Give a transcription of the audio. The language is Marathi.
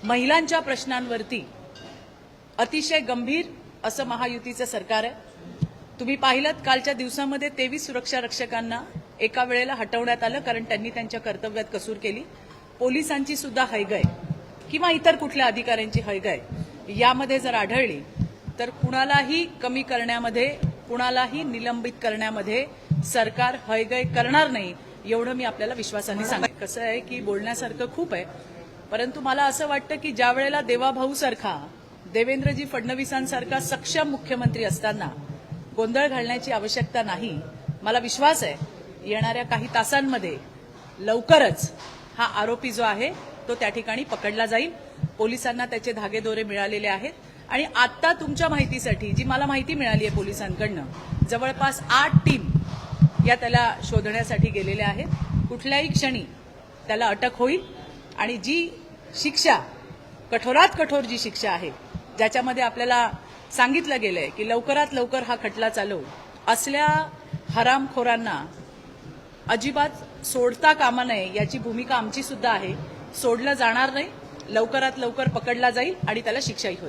महिलांच्या प्रश्नांवरती अतिशय गंभीर असं महायुतीचं सरकार आहे। तुम्ही पाहिलत कालच्या दिवसामध्ये 23 सुरक्षा रक्षकांना एका वेळेला हटवण्यात आलं कारण त्यांनी त्यांच्या कर्तव्यात कसूर केली। पोलिसांची सुद्धा हयगय किंवा इतर कुठल्या अधिकाऱ्यांची हयगय यामध्ये जर आढळली तर कुणालाही कमी करण्यामध्ये कुणालाही निलंबित करण्यामध्ये सरकार हयगय करणार नाही एवढं मी आपल्याला विश्वासाने सांगते। कसं आहे की बोलण्यासारखं खूप आहे, परंतु मला असं वाटतं की ज्या वेळेला देवाभाऊ सारखा देवेंद्रजी फडणवीसांसारखा सक्षम मुख्यमंत्री असताना गोंधळ घालण्याची आवश्यकता नाही। मला विश्वास आहे येणाऱ्या काही तासांमध्ये लवकरच हा आरोपी जो आहे तो त्या ठिकाणी पकडला जाईल। पोलिसांना त्याचे धागेदोरे मिळालेले आहेत आणि आता तुमच्या माहितीसाठी जी मला माहिती मिळाली आहे पोलिसांकडनं जवळपास 8 टीम या त्याला शोधण्यासाठी गेलेल्या आहेत। कुठल्याही क्षणी त्याला अटक होईल आणि जी शिक्षा कठोरात कठोर जी शिक्षा आहे ज्याच्यामध्ये आपल्याला सांगितलं गेलंय की लवकरात लवकर हा खटला चालवू असल्या हरामखोरांना अजिबात सोडता कामा नये याची भूमिका आमची सुद्धा आहे। सोडलं जाणार नाही, लवकरात लवकर पकडला जाईल आणि त्याला शिक्षाही होईल।